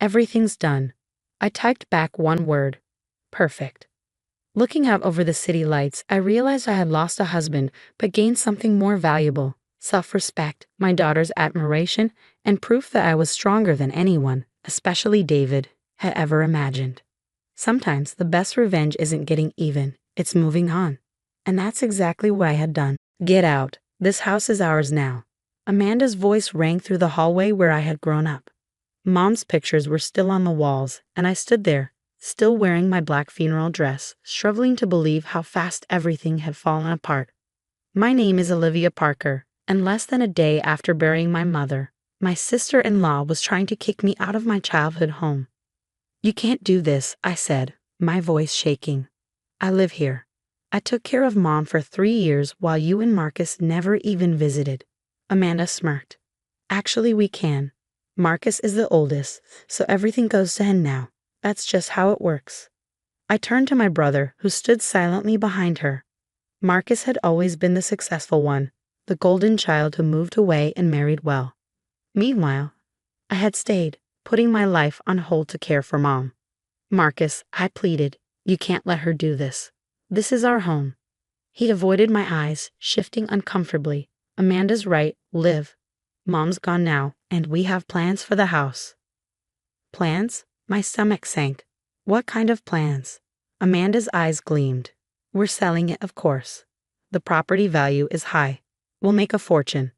Everything's done. I typed back one word. Perfect. Looking out over the city lights, I realized I had lost a husband, but gained something more valuable. Self-respect, my daughter's admiration, and proof that I was stronger than anyone, especially David, had ever imagined. Sometimes the best revenge isn't getting even, it's moving on. And that's exactly what I had done. Get out. This house is ours now. Amanda's voice rang through the hallway where I had grown up. Mom's pictures were still on the walls, and I stood there, still wearing my black funeral dress, struggling to believe how fast everything had fallen apart. My name is Olivia Parker, and less than a day after burying my mother, my sister-in-law was trying to kick me out of my childhood home. You can't do this, I said, my voice shaking. I live here. I took care of Mom for 3 years while you and Marcus never even visited. Amanda smirked. Actually, we can. Marcus is the oldest, so everything goes to him now. That's just how it works. I turned to my brother, who stood silently behind her. Marcus had always been the successful one, the golden child who moved away and married well. Meanwhile, I had stayed, putting my life on hold to care for Mom. Marcus, I pleaded, you can't let her do this. This is our home. He avoided my eyes, shifting uncomfortably. Amanda's right, live. Mom's gone now, and we have plans for the house. Plans? My stomach sank. What kind of plans? Amanda's eyes gleamed. We're selling it, of course. The property value is high. We'll make a fortune.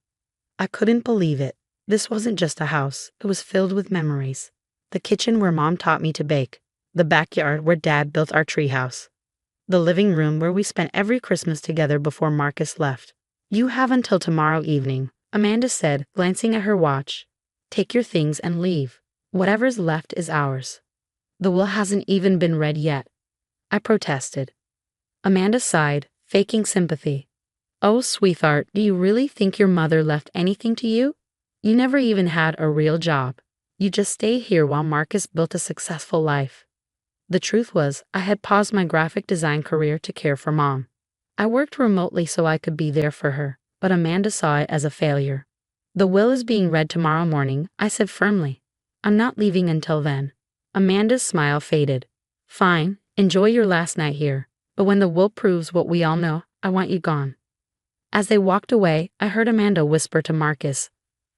I couldn't believe it. This wasn't just a house. It was filled with memories. The kitchen where Mom taught me to bake. The backyard where Dad built our treehouse. The living room where we spent every Christmas together before Marcus left. You have until tomorrow evening, Amanda said, glancing at her watch. Take your things and leave. Whatever's left is ours. The will hasn't even been read yet. I protested. Amanda sighed, faking sympathy. Oh, sweetheart, do you really think your mother left anything to you? You never even had a real job. You just stayed here while Marcus built a successful life. The truth was, I had paused my graphic design career to care for Mom. I worked remotely so I could be there for her, but Amanda saw it as a failure. The will is being read tomorrow morning, I said firmly. I'm not leaving until then. Amanda's smile faded. Fine, enjoy your last night here, but when the will proves what we all know, I want you gone. As they walked away, I heard Amanda whisper to Marcus,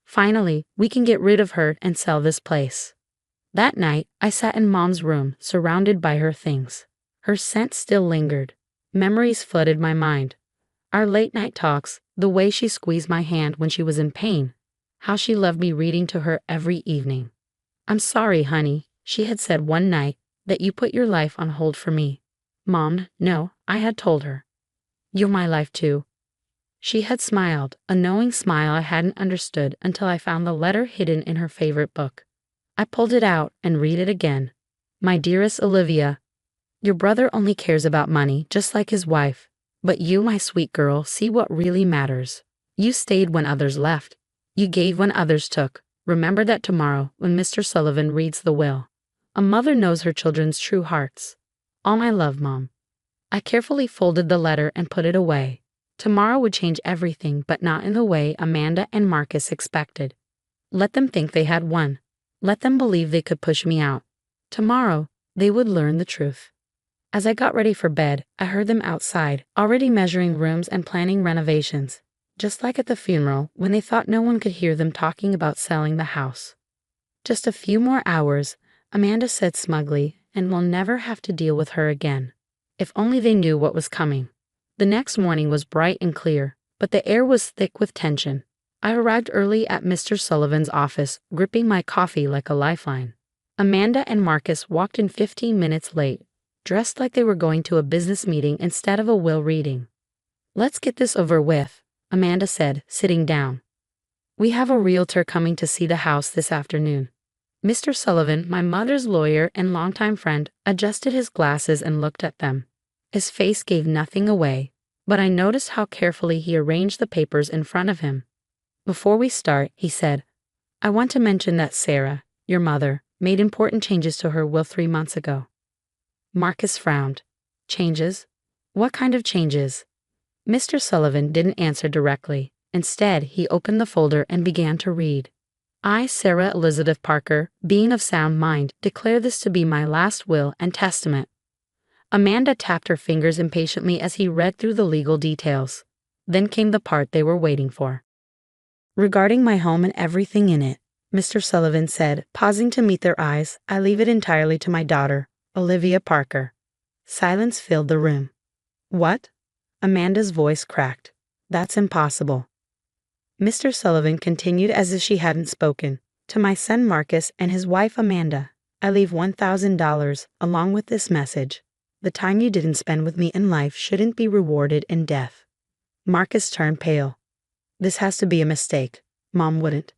finally, we can get rid of her and sell this place. That night, I sat in Mom's room, surrounded by her things. Her scent still lingered. Memories flooded my mind. Our late-night talks, the way she squeezed my hand when she was in pain, how she loved me reading to her every evening. I'm sorry, honey, she had said one night, that you put your life on hold for me. Mom, no, I had told her. You're my life too. She had smiled, a knowing smile I hadn't understood until I found the letter hidden in her favorite book. I pulled it out and read it again. My dearest Olivia, your brother only cares about money, just like his wife. But you, my sweet girl, see what really matters. You stayed when others left. You gave when others took. Remember that tomorrow, when Mr. Sullivan reads the will. A mother knows her children's true hearts. All my love, Mom. I carefully folded the letter and put it away. Tomorrow would change everything, but not in the way Amanda and Marcus expected. Let them think they had won. Let them believe they could push me out. Tomorrow, they would learn the truth. As I got ready for bed, I heard them outside, already measuring rooms and planning renovations, just like at the funeral when they thought no one could hear them talking about selling the house. Just a few more hours, Amanda said smugly, and we'll never have to deal with her again. If only they knew what was coming. The next morning was bright and clear, but the air was thick with tension. I arrived early at Mr. Sullivan's office, gripping my coffee like a lifeline. Amanda and Marcus walked in 15 minutes late, dressed like they were going to a business meeting instead of a will reading. Let's get this over with, Amanda said, sitting down. We have a realtor coming to see the house this afternoon. Mr. Sullivan, my mother's lawyer and longtime friend, adjusted his glasses and looked at them. His face gave nothing away, but I noticed how carefully he arranged the papers in front of him. Before we start, he said, I want to mention that Sarah, your mother, made important changes to her will 3 months ago. Marcus frowned. Changes? What kind of changes? Mr. Sullivan didn't answer directly. Instead, he opened the folder and began to read. I, Sarah Elizabeth Parker, being of sound mind, declare this to be my last will and testament. Amanda tapped her fingers impatiently as he read through the legal details. Then came the part they were waiting for. Regarding my home and everything in it, Mr. Sullivan said, pausing to meet their eyes, I leave it entirely to my daughter, Olivia Parker. Silence filled the room. What? Amanda's voice cracked. That's impossible. Mr. Sullivan continued as if she hadn't spoken. To my son Marcus and his wife Amanda, I leave $1,000 along with this message. The time you didn't spend with me in life shouldn't be rewarded in death. Marcus turned pale. This has to be a mistake. Mom wouldn't.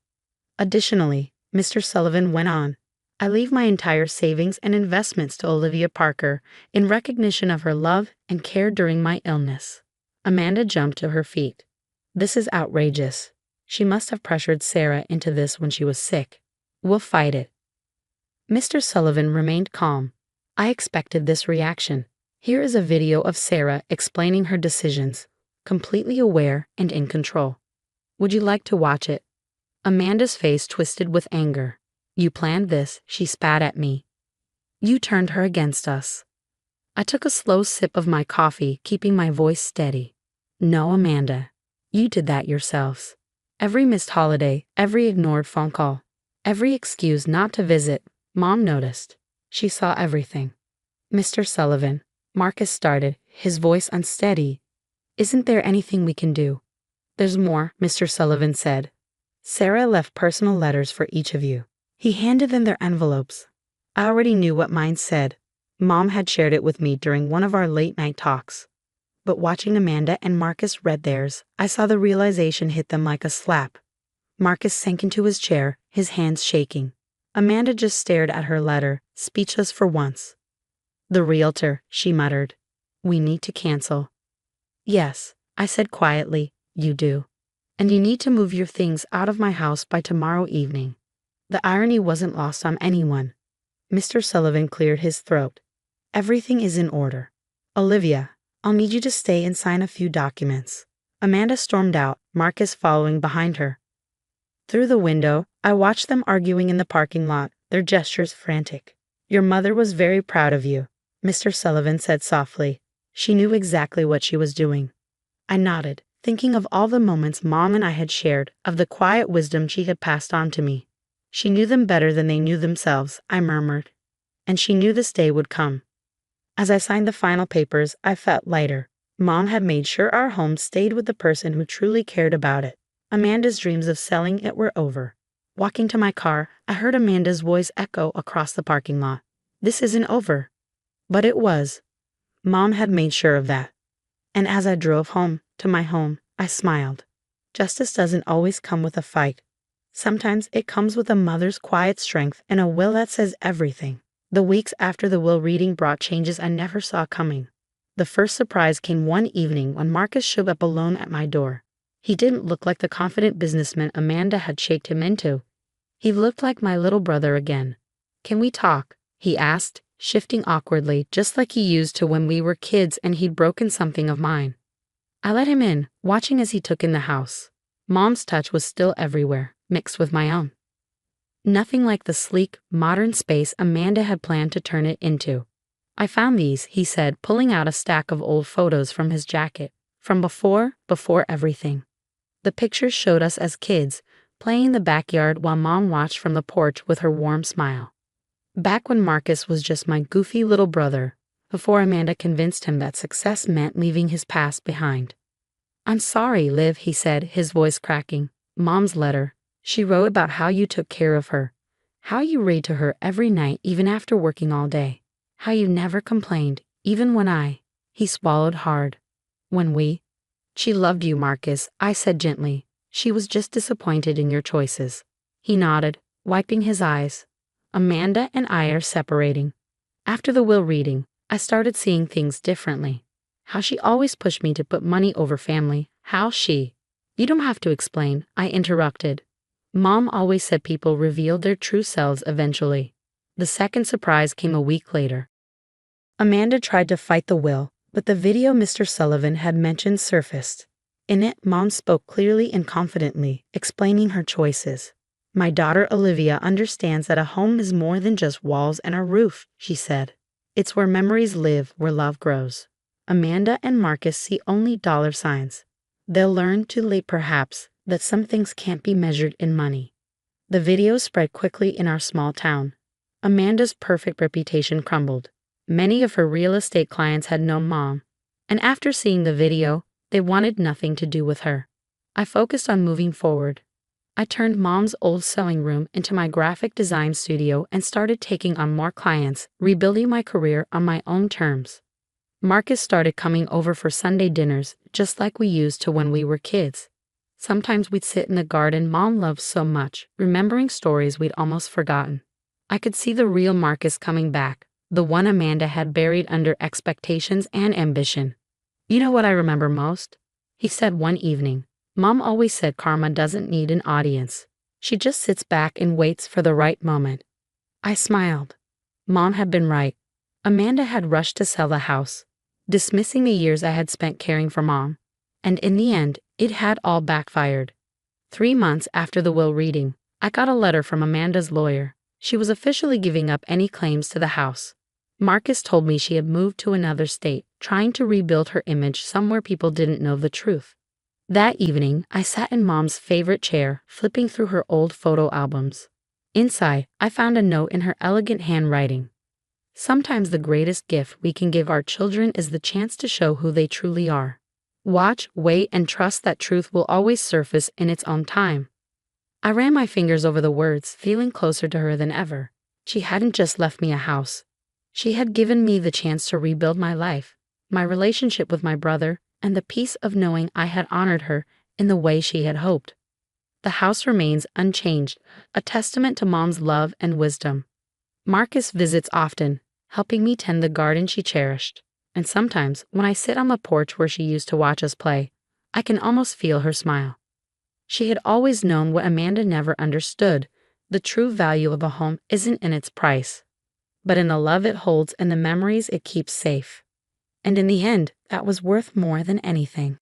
Additionally, Mr. Sullivan went on, I leave my entire savings and investments to Olivia Parker in recognition of her love and care during my illness. Amanda jumped to her feet. This is outrageous. She must have pressured Sarah into this when she was sick. We'll fight it. Mr. Sullivan remained calm. I expected this reaction. Here is a video of Sarah explaining her decisions, completely aware and in control. Would you like to watch it? Amanda's face twisted with anger. You planned this, she spat at me. You turned her against us. I took a slow sip of my coffee, keeping my voice steady. No, Amanda. You did that yourselves. Every missed holiday, every ignored phone call, every excuse not to visit, Mom noticed. She saw everything. Mr. Sullivan, Marcus started, his voice unsteady. Isn't there anything we can do? There's more, Mr. Sullivan said. Sarah left personal letters for each of you. He handed them their envelopes. I already knew what mine said. Mom had shared it with me during one of our late-night talks. But watching Amanda and Marcus read theirs, I saw the realization hit them like a slap. Marcus sank into his chair, his hands shaking. Amanda just stared at her letter, speechless for once. "The realtor," she muttered. "We need to cancel." "Yes," I said quietly, "you do. And you need to move your things out of my house by tomorrow evening." The irony wasn't lost on anyone. Mr. Sullivan cleared his throat. "Everything is in order. Olivia, I'll need you to stay and sign a few documents." Amanda stormed out, Marcus following behind her. Through the window, I watched them arguing in the parking lot, their gestures frantic. "Your mother was very proud of you," Mr. Sullivan said softly. "She knew exactly what she was doing." I nodded, thinking of all the moments Mom and I had shared, of the quiet wisdom she had passed on to me. "She knew them better than they knew themselves," I murmured. "And she knew this day would come." As I signed the final papers, I felt lighter. Mom had made sure our home stayed with the person who truly cared about it. Amanda's dreams of selling it were over. Walking to my car, I heard Amanda's voice echo across the parking lot. "This isn't over." But it was. Mom had made sure of that. And as I drove home, to my home, I smiled. Justice doesn't always come with a fight. Sometimes it comes with a mother's quiet strength and a will that says everything. The weeks after the will reading brought changes I never saw coming. The first surprise came one evening when Marcus showed up alone at my door. He didn't look like the confident businessman Amanda had shaped him into. He looked like my little brother again. "Can we talk?" he asked, shifting awkwardly, just like he used to when we were kids and he'd broken something of mine. I let him in, watching as he took in the house. Mom's touch was still everywhere, mixed with my own. Nothing like the sleek, modern space Amanda had planned to turn it into. "I found these," he said, pulling out a stack of old photos from his jacket, from before everything. The pictures showed us as kids, playing in the backyard while Mom watched from the porch with her warm smile. Back when Marcus was just my goofy little brother, before Amanda convinced him that success meant leaving his past behind. "I'm sorry, Liv," he said, his voice cracking. "Mom's letter. She wrote about how you took care of her, how you read to her every night even after working all day, how you never complained, even when he swallowed hard. She loved you, Marcus," I said gently. "She was just disappointed in your choices." He nodded, wiping his eyes. "Amanda and I are separating." After the will reading, I started seeing things differently. How she always pushed me to put money over family, You don't have to explain, I interrupted. Mom always said people revealed their true selves eventually. The second surprise came a week later. Amanda tried to fight the will, but the video Mr. Sullivan had mentioned surfaced. In it, Mom spoke clearly and confidently, explaining her choices. "My daughter Olivia understands that a home is more than just walls and a roof," she said. "It's where memories live, where love grows." Amanda and Marcus see only dollar signs. They'll learn too late perhaps that some things can't be measured in money. The video spread quickly in our small town. Amanda's perfect reputation crumbled. Many of her real estate clients had known Mom, and after seeing the video, they wanted nothing to do with her. I focused on moving forward. I turned Mom's old sewing room into my graphic design studio and started taking on more clients, rebuilding my career on my own terms. Marcus started coming over for Sunday dinners, just like we used to when we were kids. Sometimes we'd sit in the garden Mom loved so much, remembering stories we'd almost forgotten. I could see the real Marcus coming back, the one Amanda had buried under expectations and ambition. "You know what I remember most?" he said one evening. "Mom always said karma doesn't need an audience. She just sits back and waits for the right moment." I smiled. Mom had been right. Amanda had rushed to sell the house, dismissing the years I had spent caring for Mom. And in the end, it had all backfired. 3 months after the will reading, I got a letter from Amanda's lawyer. She was officially giving up any claims to the house. Marcus told me she had moved to another state, trying to rebuild her image somewhere people didn't know the truth. That evening, I sat in Mom's favorite chair, flipping through her old photo albums. Inside, I found a note in her elegant handwriting. "Sometimes the greatest gift we can give our children is the chance to show who they truly are. Watch, wait, and trust that truth will always surface in its own time." I ran my fingers over the words, feeling closer to her than ever. She hadn't just left me a house. She had given me the chance to rebuild my life, my relationship with my brother, and the peace of knowing I had honored her in the way she had hoped. The house remains unchanged, a testament to Mom's love and wisdom. Marcus visits often, helping me tend the garden she cherished. And sometimes, when I sit on the porch where she used to watch us play, I can almost feel her smile. She had always known what Amanda never understood. The true value of a home isn't in its price, but in the love it holds and the memories it keeps safe. And in the end, that was worth more than anything.